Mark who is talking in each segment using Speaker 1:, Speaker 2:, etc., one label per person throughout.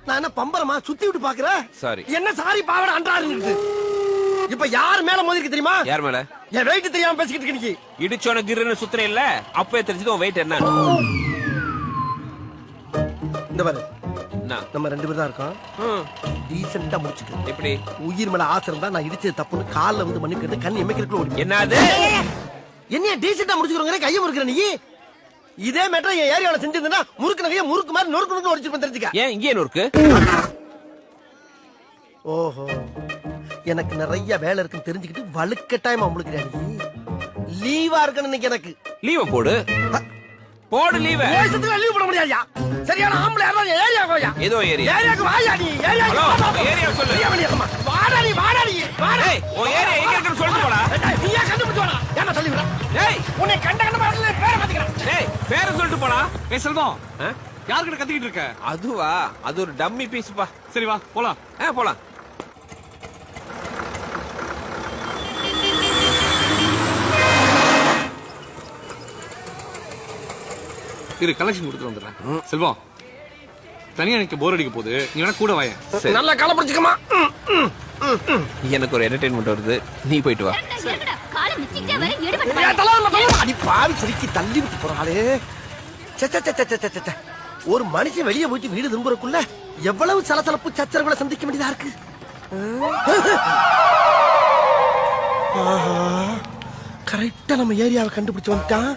Speaker 1: நான் என்ன பம்பரமா சுத்தி விட்டு பாக்குறேன்.
Speaker 2: சாரி.
Speaker 1: என்ன சாரி பாவட அன்றாரு. இப்ப யார் மேல மோதிருக்கு தெரியுமா?
Speaker 2: யார் மேல?
Speaker 1: என் வெயிட் தெரியாம பேசிக்கிட்டு இருக்கீங்க.
Speaker 2: இடிச்சோன கிருன்னு சுத்துற இல்ல அப்பவே தெரிஞ்சது உன் வெயிட் என்ன.
Speaker 1: இந்த பாரு நம்ம 2 பேர் தான் இருக்கோம். டீசெண்டா முடிச்சுக்க.
Speaker 2: எப்படி?
Speaker 1: உயிர் மேல ஆசை இருந்தா நான் இடிச்சது தப்புன்னு கால்ல வந்து மண்ணு கேட்டு கண்ணு எமைக்கிறதுக்குள்ள ஓடி.
Speaker 2: என்னது?
Speaker 1: என்னைய டீசெண்டா முடிச்சுக்கிறோங்க கையை முறுக்குற நீ. இதே மேட்டர் என் ஏரியாவில் செஞ்சிருந்தா முறுக்கு நகைய முறுக்கு மாதிரி நொறுக்கு நொறுக்கு ஒடிச்சிருப்பேன் தெரிஞ்சுக்க.
Speaker 2: ஏன் இங்கே நொறுக்கு?
Speaker 1: ஓஹோ எனக்கு நிறைய வேலை இருக்குன்னு தெரிஞ்சுக்கிட்டு வலுக்கட்டாயமா உங்களுக்கு லீவா இருக்கணும் இன்னைக்கு. எனக்கு
Speaker 2: லீவ போடு போடு லீவ.
Speaker 1: லீவ் போட முடியாதுயா. சரியான ஆம்பளை யாரோ ஏரியா கோயா.
Speaker 2: ஏதோ ஏரியா.
Speaker 1: ஏரியாக்கு வாயா நீ. ஏரியாக்கு
Speaker 2: ஏரியா சொல்லு.
Speaker 1: வாடா நீ வாடா நீ.
Speaker 2: ஏய் ஓ ஏரியா எங்க இருக்குன்னு சொல்லிட்டு போடா.
Speaker 1: நீயா கண்டுபிடிச்சு வாடா. என்ன சொல்லி விடுற?
Speaker 2: ஏய்
Speaker 1: உன்னை கண்ட பாடல பேரை மாத்திக்கிறேன்.
Speaker 2: ஏய் பேரை சொல்லிட்டு போடா.
Speaker 3: ஏய் செல்வம் யார்கிட்ட கத்திக்கிட்டு இருக்க?
Speaker 2: அதுவா அது ஒரு டம்மி பீஸ் பா.
Speaker 3: சரி வா போலாம்.
Speaker 2: போலாம்.
Speaker 3: இரு கலெக்ஷன் கொடுத்துட்டு வந்துடுறேன். செல்வம் தனியா எனக்கு போர் அடிக்க போகுது, நீ வேணா கூட வாயேன்.
Speaker 1: நல்லா கால பிடிச்சுக்கமா.
Speaker 2: எனக்கு ஒரு என்டர்டெயின்மெண்ட் வருது, நீ போயிட்டு வா.
Speaker 1: அடி பாவி சிரிக்கி தள்ளி விட்டு போறாளே. ஒரு மனுஷன் வெளியே போயிட்டு வீடு திரும்புறக்குள்ள எவ்வளவு சலசலப்பு சச்சரவுகளை சந்திக்க வேண்டியதா இருக்கு. கரெக்டா நம்ம ஏரியாவை கண்டுபிடிச்சு வந்துட்டான்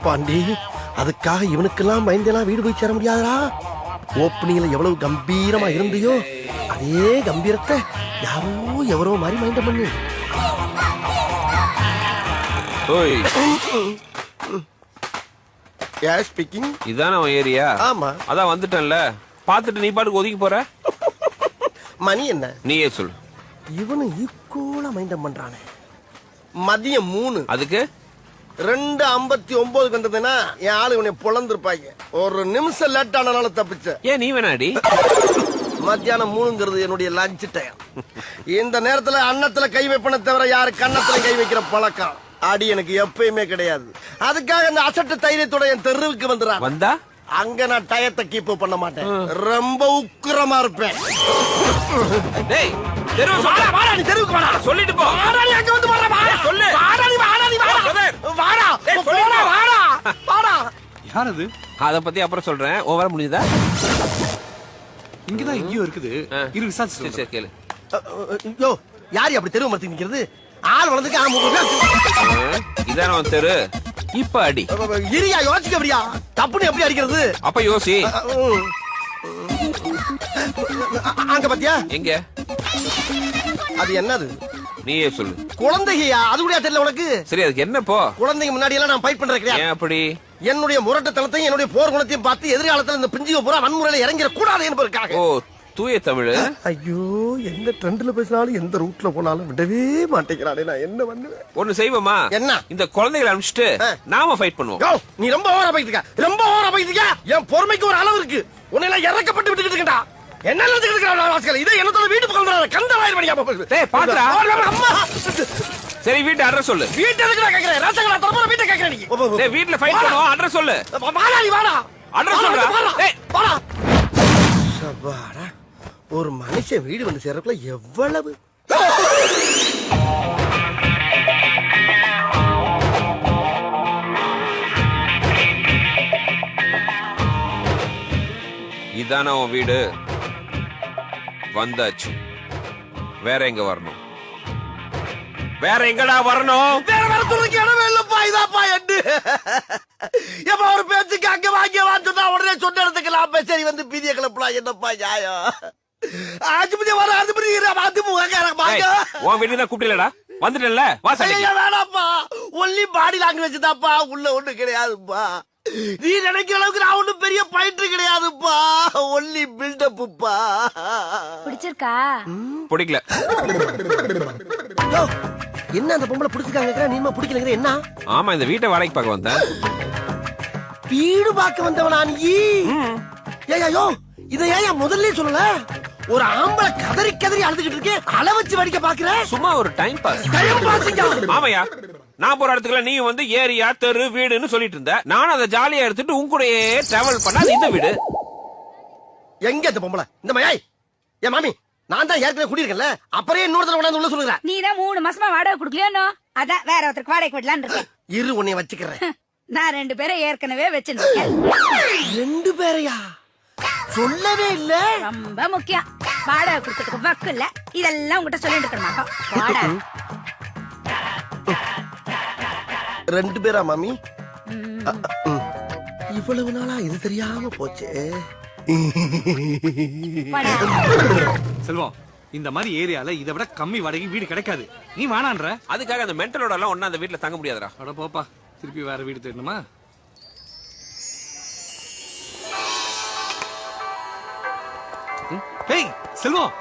Speaker 1: பாண்டி. அதுக்காக இவனுக்கெல்லாம் பயந்தெல்லாம் வீடு போய் சேர முடியாதா? ஓப்பனிங்ல எவ்வளவு கம்பீரமா இருந்தியோ அதே கம்பீரத்தை யாரோ எவரோ மாதிரி மைண்ட பண்ணு.
Speaker 2: இதான உன் ஏரியா?
Speaker 1: ஆமா.
Speaker 2: அதான் வந்துட்டேன்ல, பாத்துட்டு நீ பாட்டுக்கு ஒதுக்கி போற.
Speaker 1: மணி என்ன?
Speaker 2: நீயே சொல்லு.
Speaker 1: இவனு ஈக்குவலா மைண்டம் பண்றானே. மதியம் 3.
Speaker 2: அதுக்கு
Speaker 1: 2:59 வந்ததுன்னா என் ஆளு இவனை பொழந்திருப்பாங்க. ஒரு நிமிஷம் லேட் ஆனால தப்பிச்ச.
Speaker 2: ஏன் நீ வேணாடி?
Speaker 1: மத்தியானம் 3ங்கிறது என்னுடைய லஞ்ச் டைம். இந்த நேரத்துல அன்னத்துல கை வைப்பன தவிர யாரு கன்னத்துல கை வைக்கிற பழக்கம் அடி எனக்கு எப்பயுமே கிடையாது. அதுக்காக இந்த அசட்டு தைரியத்தோட என் தெருவுக்கு வந்துடுறான்.
Speaker 2: வந்தா
Speaker 1: அங்க நான் டயத்தை கீப் பண்ண மாட்டேன். ரொம்ப உக்கிரமா இருப்பேன்.
Speaker 2: டேய் தெருவுக்கு வாடா. வாடா நீ தெருவுக்கு வாடா. சொல்லிட்டு போ.
Speaker 1: வாடா நீ அங்க வந்து வாடா. வாடா சொல்லு. வாடா நீ வாடா நீ வாடா. வாடா. வாடா வாடா. வாடா.
Speaker 3: யார் அது?
Speaker 2: அத பத்தி அப்புறம் சொல்றேன். ஓ வர முடியுதா?
Speaker 3: இங்கதான் எங்கேயோ இருக்குது. இரு விசாரிச்சு.
Speaker 2: சரி கேளு.
Speaker 1: யோ யாரு அப்படி தெருவு மரத்துக்கு நிக்கிறது? ஆள் வளர்ந்துக்கு
Speaker 2: இதான உன் தெரு. இப்ப அடி.
Speaker 1: இரியா யோசிக்க அப்படியா? தப்புன்னு எப்படி அடிக்கிறது?
Speaker 2: அப்ப யோசி.
Speaker 1: அங்க பாத்தியா?
Speaker 2: எங்க?
Speaker 1: அது என்னது?
Speaker 2: நீயே சொல்லு.
Speaker 1: குழந்தையா? அது கூட தெரியல உனக்கு?
Speaker 2: சரி அதுக்கு என்ன போ?
Speaker 1: குழந்தைங்க முன்னாடி எல்லாம் நான் ஃபைட் பண்றேன் கிடையாது.
Speaker 2: ஏன் அப்படி?
Speaker 1: என்னுடைய முரட்டத்தனத்தையும் என்னுடைய போர் குணத்தையும் பார்த்து எதிர்காலத்துல இந்த பிஞ்சுக பூரா வன்முறையில இறங்கிட கூடாது என்பதற்காக.
Speaker 2: ஓ தூய தமிழ்.
Speaker 1: ஐயோ எந்த ட்ரெண்ட்ல பேசினாலும் எந்த ரூட்ல போனாலும் விடவே மாட்டேங்கிறானே. நான் என்ன பண்ணுவேன்?
Speaker 2: ஒண்ணு செய்வோமா? என்ன? இந்த குழந்தைகளை அனுப்பிச்சிட்டு நாம ஃபைட் பண்ணுவோம்.
Speaker 1: நீ ரொம்ப ஓவரா போயிட்டு இருக்க. ரொம்ப ஓவரா போயிட்டு இருக்க. என் பொறுமைக்கு ஒரு அளவு இருக்கு. உன்னை எல்லாம் இறக்கப்பட்டு விட்டுக்கிட்டு இருக்கா. என்ன நினைச்சுக்கிட்டு இருக்கா வாஸ்கல்? இதை என்னத்தோட வீட்டு பக்கம் வராத கந்தலாயிரம் மணியா.
Speaker 2: டேய் பாத்துடா.
Speaker 1: அம்மா
Speaker 2: சரி வீட்டு அட்ரஸ் சொல்லு.
Speaker 1: வீட்டு எதுக்கு நான் கேக்குறேன்? ரசங்களா தரப்போற வீட்டை கேக்குறேன் நீ.
Speaker 2: டேய் வீட்ல ஃபைட் பண்ணுவோம். அட்ரஸ் சொல்லு.
Speaker 1: வாடா நீ வாடா.
Speaker 2: அட்ரஸ் சொல்றா. டேய்
Speaker 1: வாடா. சபாடா. ஒரு மனுஷன் வீடு வந்து சேர்றதுக்குள்ள எவ்வளவு
Speaker 2: இதான உன் வீடு. வந்தாச்சு. வேற எங்க வரணும்? வேற எங்கடா வரணும்?
Speaker 1: வேற வரத்துக்கு இடமே இல்லப்பா. இதாப்பா எட்டு. எப்ப ஒரு பேச்சுக்கு அங்க வாங்கி வாங்கினா உடனே சொன்ன இடத்துக்கு நான் சரி வந்து பீதிய கிளப்பலாம். என்னப்பா நியாயம்? ஆஜிபதி வர ஆஜிபதி அது முகக்காரங்க பாங்க.
Speaker 2: உன் வீட்டுக்கு தான் கூப்பிடலடா. வந்துட்டல வாசல்ல.
Speaker 1: வேணாப்பா. ஒன்லி பாடி லாங்குவேஜ் தான்ப்பா. உள்ள ஒண்ணு கிடையாதுப்பா. நீ நினைக்கிற அளவுக்கு நான் ஒண்ணும் பெரிய பயிற்று கிடையாதுப்பா. ஒன்லி பில்டப்புப்பா.
Speaker 4: பிடிச்சிருக்கா?
Speaker 2: பிடிக்கல.
Speaker 1: என்ன அந்த பொம்பளை பிடிச்சிருக்காங்க? நீமா பிடிக்கலங்கிற என்ன?
Speaker 2: ஆமா இந்த வீட்டை வாடகைக்கு பார்க்க வந்தேன்.
Speaker 1: வீடு பார்க்க வந்தவனா நீ? ஏய்யோ இதை ஏன் முதல்ல சொல்லல? ஒரு ஆம்பளை கதறி கதறி அழுதுகிட்டு இருக்கேன். அள வச்சு வடிக்க பாக்குற?
Speaker 2: சும்மா ஒரு டைம் பாஸ்.
Speaker 1: டைம் பாஸ்ங்க.
Speaker 2: ஆமாயா நான் போற இடத்துக்குள்ள நீ வந்து ஏரியா தெரு வீடுன்னு சொல்லிட்டு இருந்த. நானும் அதை ஜாலியா எடுத்துட்டு உன் கூடயே டிராவல் பண்ணா இந்த வீடு.
Speaker 1: எங்க இந்த பொம்பளை இந்த மயாய் ஏன் மாமி நான் தான் ஏற்கனவே குடியிருக்கேன்ல அப்புறம் இன்னொருத்தர கொண்டாந்து உள்ள சொல்லுறேன்.
Speaker 4: நீ தான் 3 மாசமா வாடகை குடுக்கலையோ அதான் வேற ஒருத்தருக்கு வாடகை விடலான்னு இருக்கேன்.
Speaker 1: இரு உன்னை வச்சுக்கிறேன்.
Speaker 4: நான் 2 பேரை ஏற்கனவே வச்சிருக்கேன்.
Speaker 1: 2 பேரையா? சொல்லவே இல்ல.
Speaker 4: ரொம்ப முக்கியம். வாடகை கொடுக்கறதுக்கு வக்கு இல்ல. இதெல்லாம் உங்ககிட்ட சொல்லிட்டு இருக்கணுமா? வாடா.
Speaker 1: 2 பேரா மாமி? இவ்வளவு நாளா இது தெரியாம போச்சே.
Speaker 4: வாடா.
Speaker 3: செல்வம், இந்த மாதிரி ஏரியால இதை விட கம்மி வாடகை வீடு கிடைக்காது. நீ வேணான்ற.
Speaker 2: அதுக்காக அந்த மென்டலோட எல்லாம் ஒண்ணா அந்த வீட்டுல தங்க முடியாதுடா.
Speaker 3: அட போப்பா, திருப்பி வேற வீடு தேடணுமா? ஏய் செல்வம்,